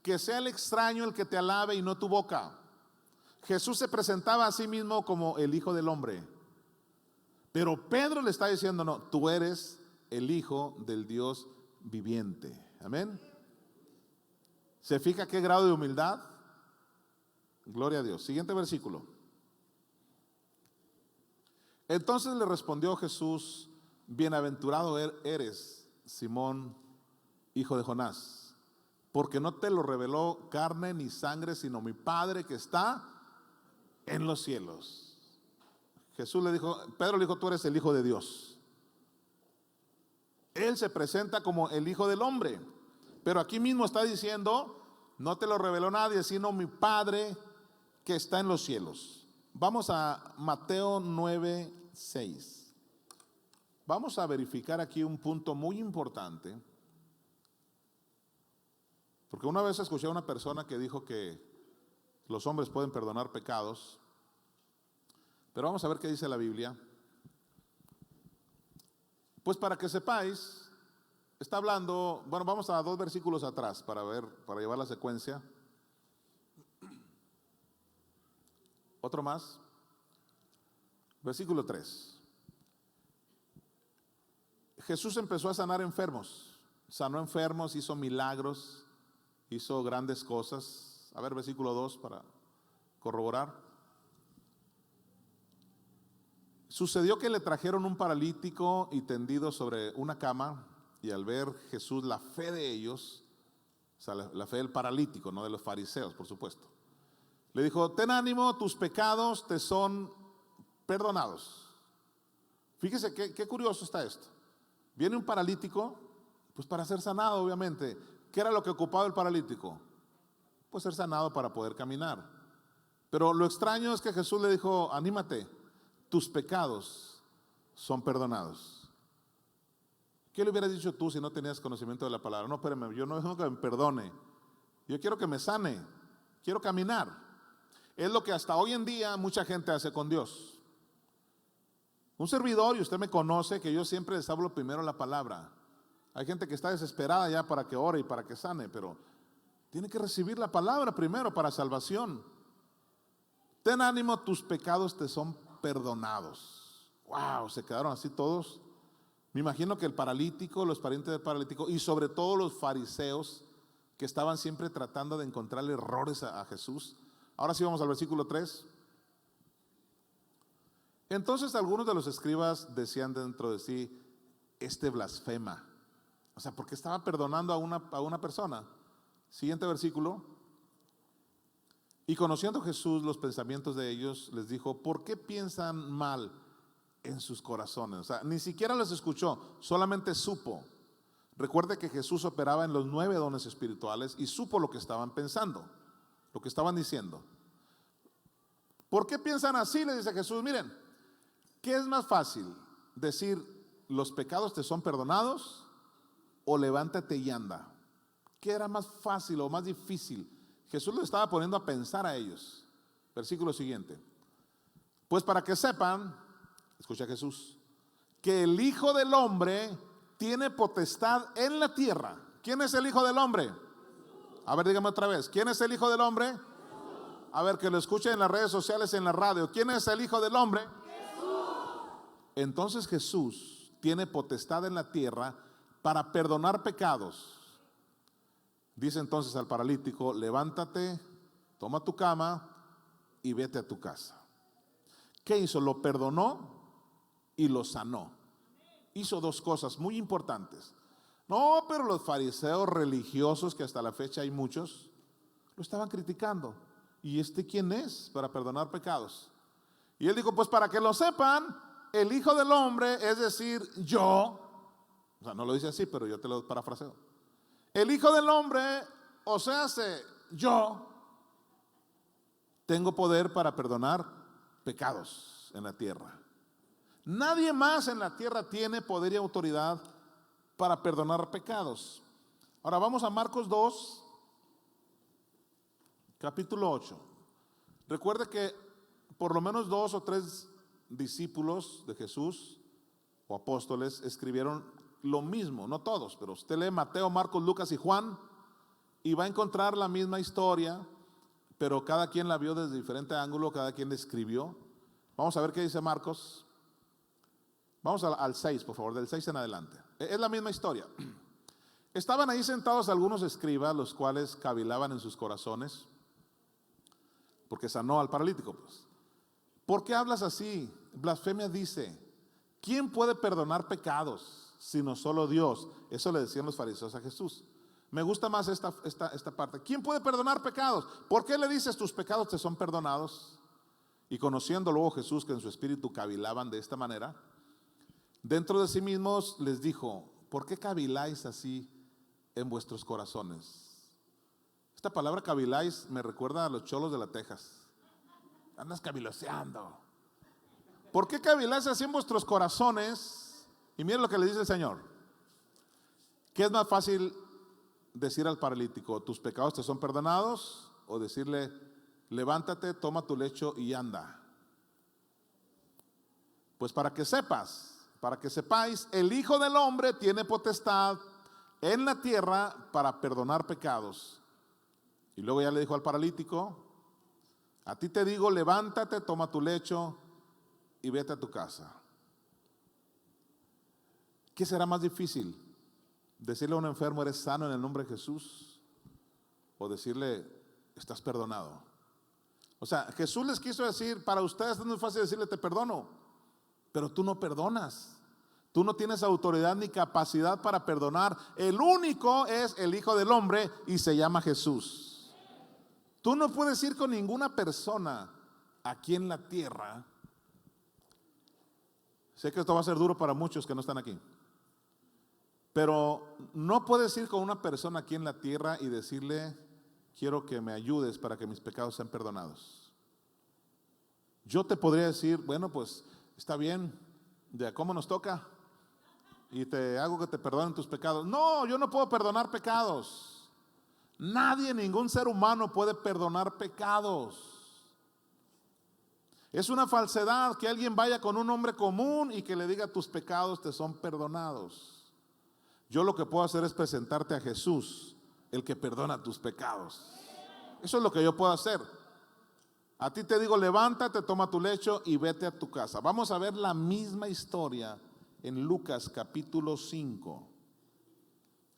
que sea el extraño el que te alabe y no tu boca. Jesús se presentaba a sí mismo como el Hijo del Hombre. Pero Pedro le está diciendo, no, tú eres el Hijo del Dios viviente. Amén. ¿Se fija qué grado de humildad? Gloria a Dios. Siguiente versículo. Entonces le respondió Jesús, bienaventurado eres, Simón, hijo de Jonás, porque no te lo reveló carne ni sangre, sino mi Padre que está en los cielos. Jesús le dijo, Pedro le dijo, tú eres el Hijo de Dios. Él se presenta como el Hijo del Hombre, pero aquí mismo está diciendo, no te lo reveló nadie, sino mi Padre que está en los cielos. Vamos a Mateo 9:6. Vamos a verificar aquí un punto muy importante, porque una vez escuché a una persona que dijo que los hombres pueden perdonar pecados, pero vamos a ver qué dice la Biblia. Pues para que sepáis, está hablando, bueno, vamos a 2 versículos atrás para ver, para llevar la secuencia. Otro más. Versículo 3. Jesús empezó a sanar enfermos, sanó enfermos, hizo milagros, hizo grandes cosas. A ver, versículo 2 para corroborar. Sucedió que le trajeron un paralítico y tendido sobre una cama, y al ver Jesús la fe de ellos, o sea, la fe del paralítico, no de los fariseos, por supuesto, le dijo, ten ánimo, tus pecados te son perdonados. Fíjese qué curioso está esto. Viene un paralítico, pues para ser sanado, obviamente. ¿Qué era lo que ocupaba el paralítico? Pues ser sanado para poder caminar. Pero lo extraño es que Jesús le dijo, anímate, tus pecados son perdonados. ¿Qué le hubieras dicho tú si no tenías conocimiento de la palabra? No, espérame, yo no dejo que me perdone, yo quiero que me sane, quiero caminar. Es lo que hasta hoy en día mucha gente hace con Dios. Un servidor, y usted me conoce, que yo siempre les hablo primero la palabra. Hay gente que está desesperada ya para que ore y para que sane, pero tiene que recibir la palabra primero para salvación. Ten ánimo, tus pecados te son perdonados. Wow, se quedaron así todos. Me imagino que el paralítico, los parientes del paralítico y sobre todo los fariseos que estaban siempre tratando de encontrarle errores a Jesús. Ahora sí vamos al versículo 3. Entonces algunos de los escribas decían dentro de sí, este blasfema. O sea, porque estaba perdonando a una persona. Siguiente versículo. Y conociendo Jesús los pensamientos de ellos, les dijo, ¿por qué piensan mal en sus corazones? O sea, ni siquiera los escuchó, solamente supo. Recuerde que Jesús operaba en los 9 dones espirituales y supo lo que estaban pensando, lo que estaban diciendo. ¿Por qué piensan así? Le dice Jesús. Miren, ¿qué es más fácil? Decir, los pecados te son perdonados, o levántate y anda. ¿Qué era más fácil o más difícil? Jesús los estaba poniendo a pensar a ellos. Versículo siguiente. Pues para que sepan, escucha Jesús, que el Hijo del Hombre tiene potestad en la tierra. ¿Quién es el Hijo del Hombre? A ver, dígame otra vez. ¿Quién es el Hijo del Hombre? A ver, que lo escuchen en las redes sociales, en la radio. ¿Quién es el Hijo del Hombre? Entonces Jesús tiene potestad en la tierra para perdonar pecados. Dice entonces al paralítico, levántate, toma tu cama y vete a tu casa. ¿Qué hizo? Lo perdonó y lo sanó. hizo dos cosas muy importantes. No, pero los fariseos religiosos, que hasta la fecha hay muchos, lo estaban criticando. ¿Y este quién es para perdonar pecados? Y él dijo, pues para que lo sepan, el Hijo del Hombre, es decir, yo, o sea, no lo dice así, pero yo te lo parafraseo. El Hijo del Hombre, o sea, yo tengo poder para perdonar pecados en la tierra. Nadie más en la tierra tiene poder y autoridad para perdonar pecados. Ahora vamos a Marcos 2, capítulo 8. Recuerde que por lo menos 2 o 3 discípulos de Jesús o apóstoles escribieron lo mismo, no todos, pero usted lee Mateo, Marcos, Lucas y Juan y va a encontrar la misma historia, pero cada quien la vio desde diferente ángulo, cada quien la escribió. Vamos a ver qué dice Marcos. Vamos al 6, por favor, del 6 en adelante. Es la misma historia. Estaban ahí sentados algunos escribas, los cuales cavilaban en sus corazones, porque sanó al paralítico. Pues, ¿por qué hablas así? Blasfemia dice, ¿quién puede perdonar pecados sino solo Dios? Eso le decían los fariseos a Jesús. Me gusta más esta parte. ¿Quién puede perdonar pecados? ¿Por qué le dices tus pecados te son perdonados? Y conociendo luego Jesús que en su espíritu cavilaban de esta manera, dentro de sí mismos les dijo, ¿por qué caviláis así en vuestros corazones? Esta palabra caviláis me recuerda a los cholos de la Texas. Andas caviloseando. ¿Por qué caviláis así en vuestros corazones? Y miren lo que le dice el Señor. ¿Qué es más fácil decir al paralítico, tus pecados te son perdonados? O decirle, levántate, toma tu lecho y anda. Pues para que sepáis, el Hijo del Hombre tiene potestad en la tierra para perdonar pecados. Y luego ya le dijo al paralítico, a ti te digo, levántate, toma tu lecho y vete a tu casa. ¿Qué será más difícil? ¿Decirle a un enfermo, eres sano en el nombre de Jesús? ¿O decirle, estás perdonado? O sea, Jesús les quiso decir, para ustedes es muy fácil decirle, te perdono, pero tú no perdonas. Tú no tienes autoridad ni capacidad para perdonar. El único es el Hijo del Hombre y se llama Jesús. Tú no puedes ir con ninguna persona aquí en la tierra. Sé que esto va a ser duro para muchos que no están aquí, pero no puedes ir con una persona aquí en la tierra y decirle, quiero que me ayudes para que mis pecados sean perdonados. Yo te podría decir, bueno, pues está bien, de cómo nos toca, y te hago que te perdonen tus pecados. No, yo no puedo perdonar pecados. Nadie, ningún ser humano puede perdonar pecados. Es una falsedad que alguien vaya con un hombre común y que le diga tus pecados te son perdonados. Yo lo que puedo hacer es presentarte a Jesús, el que perdona tus pecados. Eso es lo que yo puedo hacer. A ti te digo, levántate, toma tu lecho y vete a tu casa. Vamos a ver la misma historia en Lucas capítulo 5.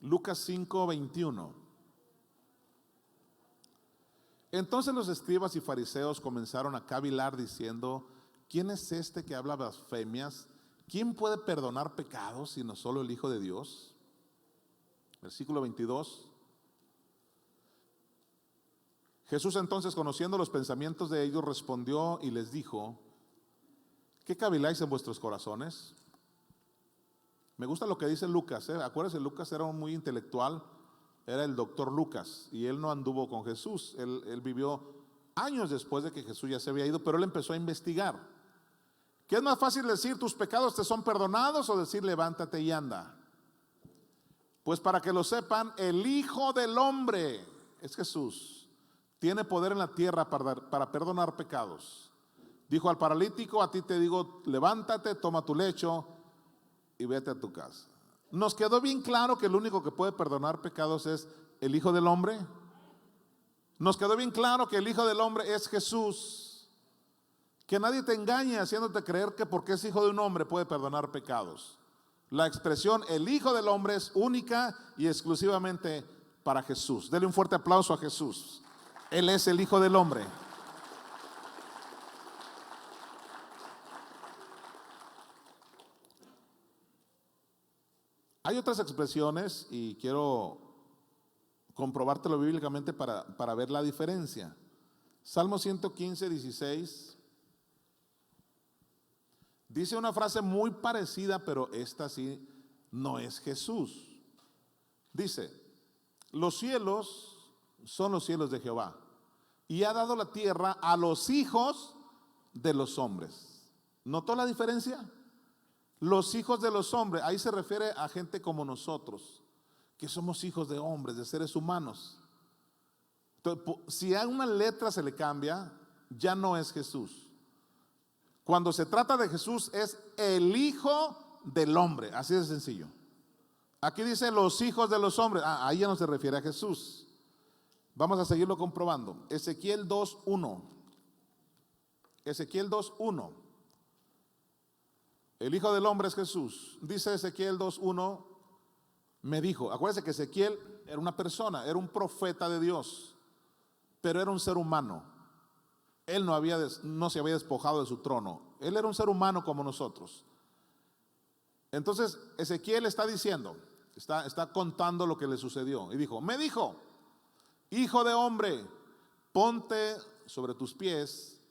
Lucas 5, 21. Entonces los escribas y fariseos comenzaron a cavilar diciendo, ¿quién es este que habla blasfemias? ¿Quién puede perdonar pecados sino solo el Hijo de Dios? Versículo 22. Jesús entonces, conociendo los pensamientos de ellos, respondió y les dijo, ¿qué caviláis en vuestros corazones? Me gusta lo que dice Lucas, Acuérdense, Lucas era muy intelectual, era el doctor Lucas, y él no anduvo con Jesús, él vivió años después de que Jesús ya se había ido, pero él empezó a investigar. ¿Qué es más fácil decir, tus pecados te son perdonados, o decir, levántate y anda? Pues para que lo sepan, el Hijo del Hombre, es Jesús, tiene poder en la tierra para perdonar pecados. Dijo al paralítico, a ti te digo, levántate, toma tu lecho y vete a tu casa. ¿Nos quedó bien claro que el único que puede perdonar pecados es el Hijo del Hombre? ¿Nos quedó bien claro que el Hijo del Hombre es Jesús? Que nadie te engañe haciéndote creer que porque es hijo de un hombre puede perdonar pecados. La expresión el Hijo del Hombre es única y exclusivamente para Jesús. Dele un fuerte aplauso a Jesús. Él es el Hijo del Hombre. Hay otras expresiones y quiero comprobártelo bíblicamente para ver la diferencia. Salmo 115, 16. Dice una frase muy parecida, pero esta sí no es Jesús. Dice: los cielos son los cielos de Jehová, y ha dado la tierra a los hijos de los hombres. ¿Notó la diferencia? Los hijos de los hombres, ahí se refiere a gente como nosotros, que somos hijos de hombres, de seres humanos. Entonces, si a una letra se le cambia, ya no es Jesús. Cuando se trata de Jesús es el Hijo del Hombre, así de sencillo. Aquí dice los hijos de los hombres, ahí ya no se refiere a Jesús. Vamos a seguirlo comprobando. Ezequiel 2:1. Ezequiel 2:1. El Hijo del Hombre es Jesús. Dice Ezequiel 2:1, me dijo, acuérdense que Ezequiel era una persona, era un profeta de Dios, pero era un ser humano. Él no se había despojado de su trono. Él era un ser humano como nosotros. Entonces Ezequiel está diciendo, está contando lo que le sucedió. Y dijo, me dijo, hijo de hombre, ponte sobre tus pies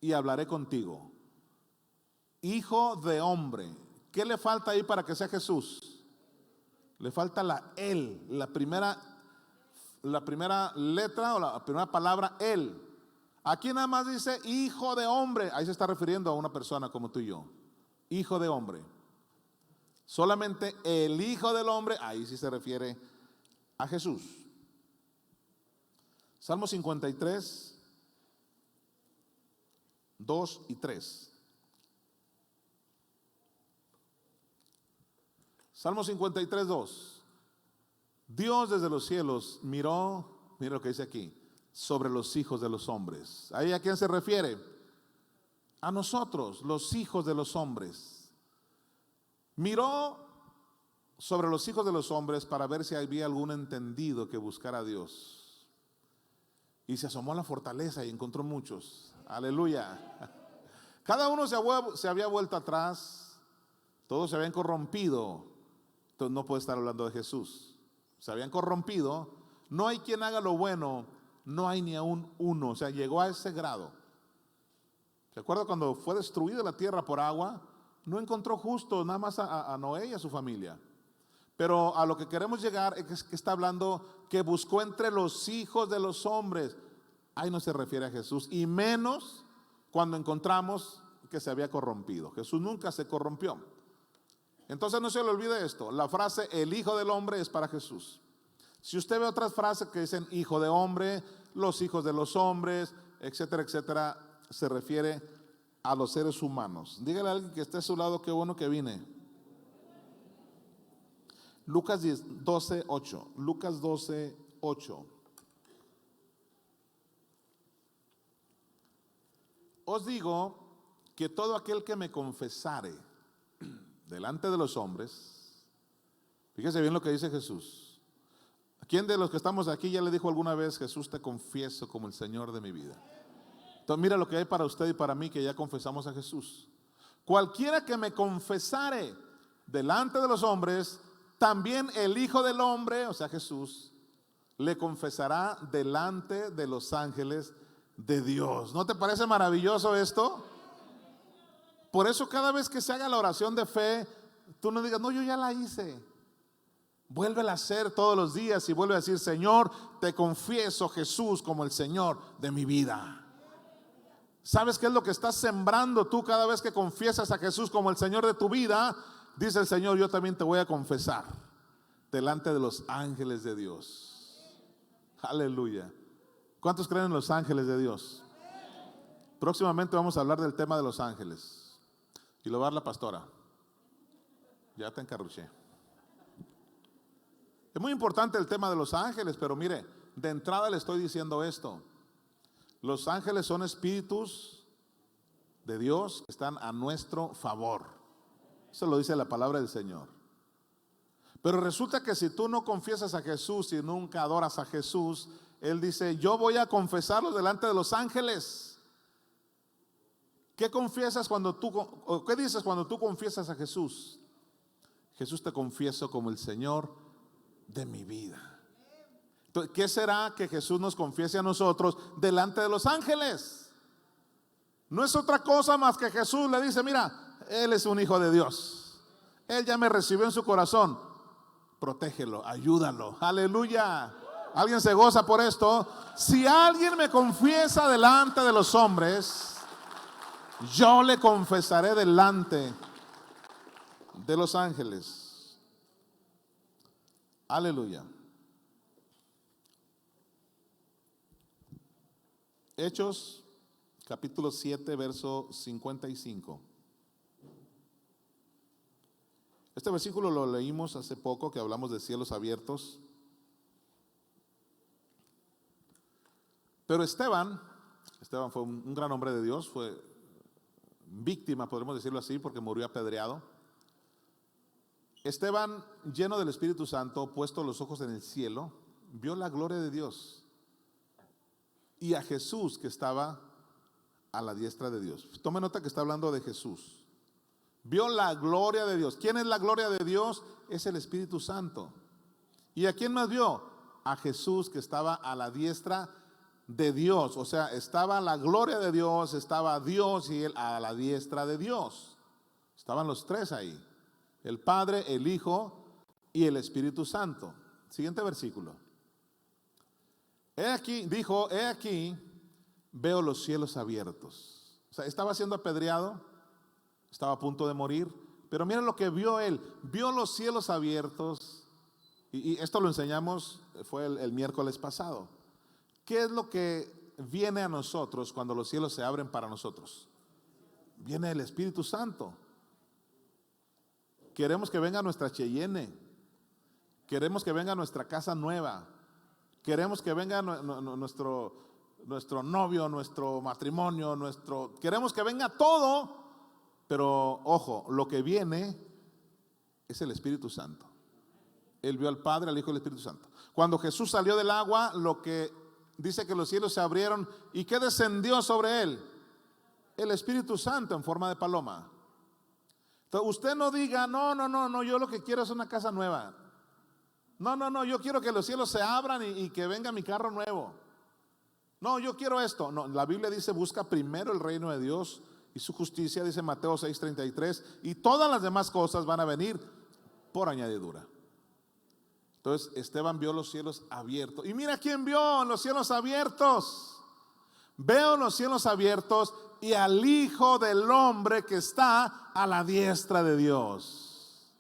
y hablaré contigo. Hijo de hombre. ¿Qué le falta ahí para que sea Jesús? Le falta la él, la primera letra o la primera palabra, él. Aquí nada más dice hijo de hombre. Ahí se está refiriendo a una persona como tú y yo. Hijo de hombre. Solamente el Hijo del Hombre, ahí sí se refiere a Jesús. Salmo 53, 2 y 3. Salmo 53, 2. Dios desde los cielos miró, mira lo que dice aquí, sobre los hijos de los hombres. ¿Ahí a quién se refiere? A nosotros, los hijos de los hombres. Miró sobre los hijos de los hombres para ver si había algún entendido que buscara a Dios. Y se asomó a la fortaleza y encontró muchos. Aleluya. Cada uno se había vuelto atrás. Todos se habían corrompido. Entonces no puede estar hablando de Jesús. Se habían corrompido. No hay quien haga lo bueno. No hay ni aún uno. O sea, llegó a ese grado. ¿Se acuerda cuando fue destruida la tierra por agua? No encontró justo, nada más a Noé y a su familia. Pero a lo que queremos llegar es que está hablando que buscó entre los hijos de los hombres. Ahí no se refiere a Jesús. Y menos cuando encontramos que se había corrompido. Jesús nunca se corrompió. Entonces no se le olvide esto. La frase el Hijo del Hombre es para Jesús. Si usted ve otras frases que dicen hijo de hombre, los hijos de los hombres, etcétera, etcétera, se refiere a los seres humanos. Dígale a alguien que esté a su lado, qué bueno que vine. Lucas 12, 8. Lucas 12, 8. Os digo que todo aquel que me confesare delante de los hombres, fíjese bien lo que dice Jesús. ¿Quién de los que estamos aquí ya le dijo alguna vez, Jesús, te confieso como el Señor de mi vida? Entonces mira lo que hay para usted y para mí que ya confesamos a Jesús. Cualquiera que me confesare delante de los hombres, también el Hijo del Hombre, o sea Jesús, le confesará delante de los ángeles de Dios. ¿No te parece maravilloso esto? Por eso cada vez que se haga la oración de fe, tú no digas, no, yo ya la hice. Vuélvela a hacer todos los días y vuelve a decir, Señor, te confieso Jesús como el Señor de mi vida. ¿Sabes qué es lo que estás sembrando tú cada vez que confiesas a Jesús como el Señor de tu vida? Dice el Señor, yo también te voy a confesar delante de los ángeles de Dios. Aleluya. ¿Cuántos creen en los ángeles de Dios? Próximamente vamos a hablar del tema de los ángeles. Y lo va a dar la pastora. Ya te encarruché. Es muy importante el tema de los ángeles, pero mire, de entrada le estoy diciendo esto. Los ángeles son espíritus de Dios que están a nuestro favor. Eso lo dice la palabra del Señor. Pero resulta que si tú no confiesas a Jesús y nunca adoras a Jesús, Él dice, yo voy a confesarlo delante de los ángeles. ¿Qué confiesas cuando tú, o qué dices cuando tú confiesas a Jesús? Jesús, te confieso como el Señor de mi vida. Entonces, ¿qué será que Jesús nos confiese a nosotros delante de los ángeles? No es otra cosa más que Jesús le dice: mira, Él es un hijo de Dios, Él ya me recibió en su corazón, protégelo, ayúdalo. Aleluya. ¿Alguien se goza por esto? Si alguien me confiesa delante de los hombres, yo le confesaré delante de los ángeles. Aleluya. Hechos capítulo 7, verso 55. Este versículo lo leímos hace poco, que hablamos de cielos abiertos. Pero Esteban fue un gran hombre de Dios, fue víctima, podemos decirlo así, porque murió apedreado. Esteban, lleno del Espíritu Santo, puesto los ojos en el cielo, vio la gloria de Dios y a Jesús que estaba a la diestra de Dios. Tome nota que está hablando de Jesús. Vio la gloria de Dios. ¿Quién es la gloria de Dios? Es el Espíritu Santo. ¿Y a quién más vio? A Jesús que estaba a la diestra de Dios. O sea, estaba la gloria de Dios, estaba Dios y Él a la diestra de Dios. Estaban los tres ahí: el Padre, el Hijo y el Espíritu Santo. Siguiente versículo. He aquí, dijo, he aquí, veo los cielos abiertos. O sea, estaba siendo apedreado, estaba a punto de morir, pero miren lo que vio él. Vio los cielos abiertos, y esto lo enseñamos, fue el miércoles pasado. ¿Qué es lo que viene a nosotros cuando los cielos se abren para nosotros? Viene el Espíritu Santo. Queremos que venga nuestra Cheyenne, queremos que venga nuestra casa nueva, queremos que venga nuestro novio, nuestro matrimonio, queremos que venga todo. Pero ojo, lo que viene es el Espíritu Santo. Él vio al Padre, al Hijo y al Espíritu Santo. Cuando Jesús salió del agua, lo que dice que los cielos se abrieron, ¿y qué descendió sobre él? El Espíritu Santo en forma de paloma. Entonces usted no diga: no, yo lo que quiero es una casa nueva. No, yo quiero que los cielos se abran y que venga mi carro nuevo. No, yo quiero esto. No, la Biblia dice: busca primero el reino de Dios y su justicia, dice Mateo 6:33, y todas las demás cosas van a venir por añadidura. Entonces Esteban vio los cielos abiertos. Y mira quién vio los cielos abiertos. Veo los cielos abiertos y al Hijo del Hombre que está a la diestra de Dios.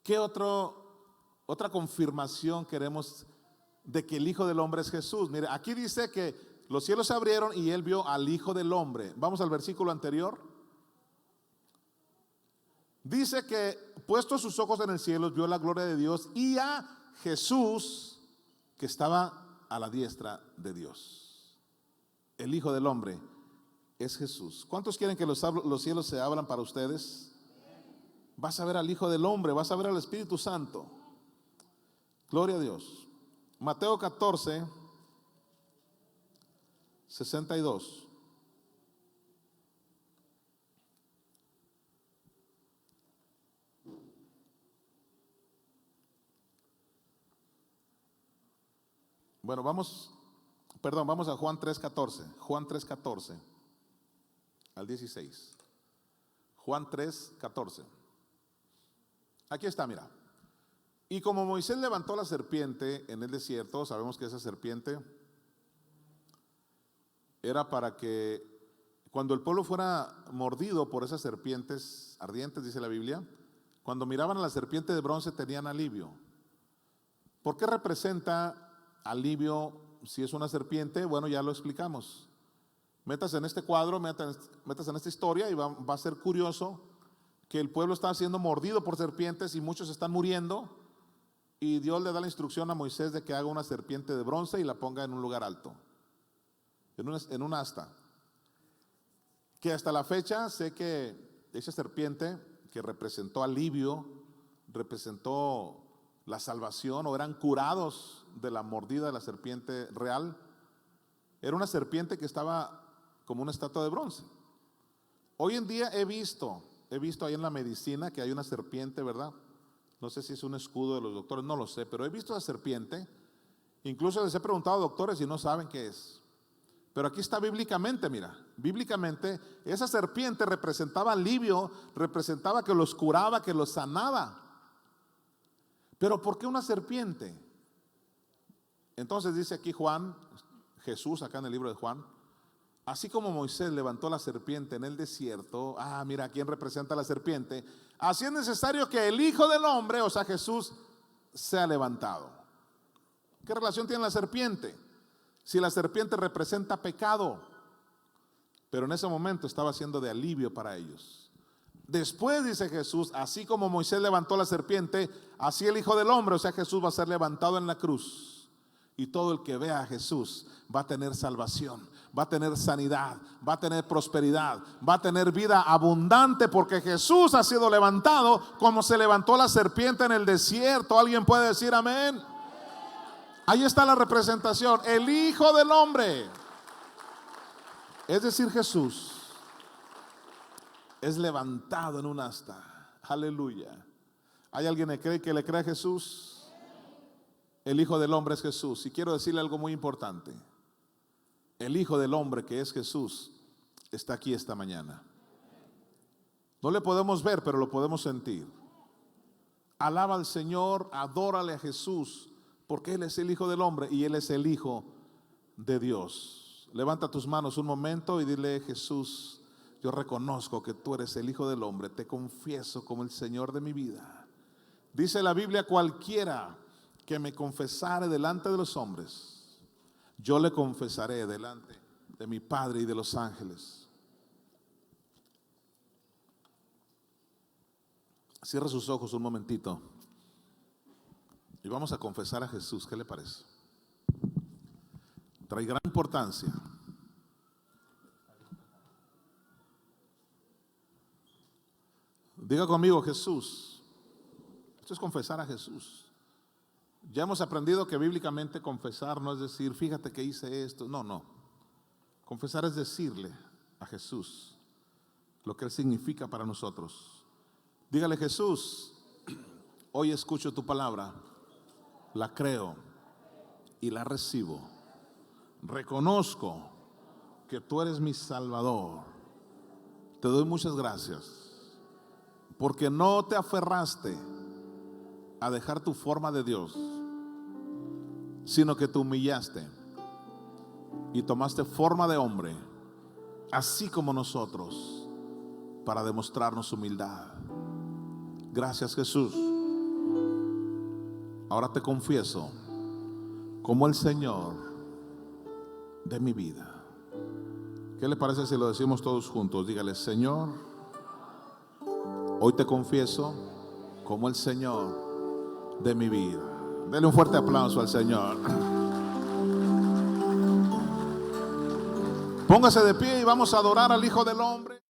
¿Qué otra confirmación queremos de que el Hijo del Hombre es Jesús? Mire, aquí dice que los cielos se abrieron y él vio al Hijo del Hombre. Vamos al versículo anterior. Dice que puesto sus ojos en el cielo, vio la gloria de Dios y a Jesús que estaba a la diestra de Dios. El Hijo del Hombre es Jesús. ¿Cuántos quieren que los cielos se abran para ustedes? Vas a ver al Hijo del Hombre, vas a ver al Espíritu Santo. Gloria a Dios. Mateo 14, 62. Bueno, vamos a Juan 3:14. Juan 3:14 al 16. Juan 3:14. Aquí está, mira. Y como Moisés levantó la serpiente en el desierto, sabemos que esa serpiente era para que cuando el pueblo fuera mordido por esas serpientes ardientes, dice la Biblia, cuando miraban a la serpiente de bronce tenían alivio. ¿Por qué representa alivio si es una serpiente? Bueno, ya lo explicamos. Metas en este cuadro, metas en esta historia y va a ser curioso que el pueblo está siendo mordido por serpientes y muchos están muriendo. Y Dios le da la instrucción a Moisés de que haga una serpiente de bronce y la ponga en un lugar alto, en un asta. Que hasta la fecha sé que esa serpiente que representó alivio, representó la salvación, o eran curados de la mordida de la serpiente real, era una serpiente que estaba como una estatua de bronce. Hoy en día he visto he visto ahí en la medicina que hay una serpiente, ¿verdad? No sé si es un escudo de los doctores, no lo sé, pero he visto esa serpiente. Incluso les he preguntado a doctores y no saben qué es. Pero aquí está bíblicamente, mira, bíblicamente esa serpiente representaba alivio, representaba que los curaba, que los sanaba. Pero ¿por qué una serpiente? Entonces dice aquí Juan, Jesús acá en el libro de Juan, así como Moisés levantó la serpiente en el desierto, mira, ¿quién representa a la serpiente? Así es necesario que el Hijo del Hombre, o sea Jesús, sea levantado. ¿Qué relación tiene la serpiente? Si la serpiente representa pecado, pero en ese momento estaba siendo de alivio para ellos. Después dice Jesús, así como Moisés levantó la serpiente, así el Hijo del Hombre, o sea Jesús, va a ser levantado en la cruz. Y todo el que vea a Jesús va a tener salvación, va a tener sanidad, va a tener prosperidad, va a tener vida abundante, porque Jesús ha sido levantado como se levantó la serpiente en el desierto. ¿Alguien puede decir amén? Ahí está la representación, el Hijo del Hombre, es decir, Jesús, es levantado en un asta. Aleluya. ¿Hay alguien que le cree a Jesús? El Hijo del Hombre es Jesús. Y quiero decirle algo muy importante. El Hijo del Hombre, que es Jesús, está aquí esta mañana. No le podemos ver, pero lo podemos sentir. Alaba al Señor, adórale a Jesús, porque Él es el Hijo del Hombre y Él es el Hijo de Dios. Levanta tus manos un momento y dile: Jesús, yo reconozco que tú eres el Hijo del Hombre, te confieso como el Señor de mi vida. Dice la Biblia: cualquiera que me confesare delante de los hombres, yo le confesaré delante de mi Padre y de los ángeles. Cierra sus ojos un momentito y vamos a confesar a Jesús. ¿Qué le parece? Trae gran importancia. Diga conmigo: Jesús. Esto es confesar a Jesús. Ya hemos aprendido que bíblicamente confesar no es decir, fíjate que hice esto. No, no. Confesar es decirle a Jesús lo que Él significa para nosotros. Dígale: Jesús, hoy escucho tu palabra, la creo y la recibo. Reconozco que tú eres mi Salvador. Te doy muchas gracias porque no te aferraste a dejar tu forma de Dios, sino que te humillaste y tomaste forma de hombre, así como nosotros, para demostrarnos humildad. Gracias, Jesús. Ahora te confieso como el Señor de mi vida. ¿Qué le parece si lo decimos todos juntos? Dígale: Señor, hoy te confieso como el Señor de mi vida. Dele un fuerte aplauso al Señor. Póngase de pie y vamos a adorar al Hijo del Hombre.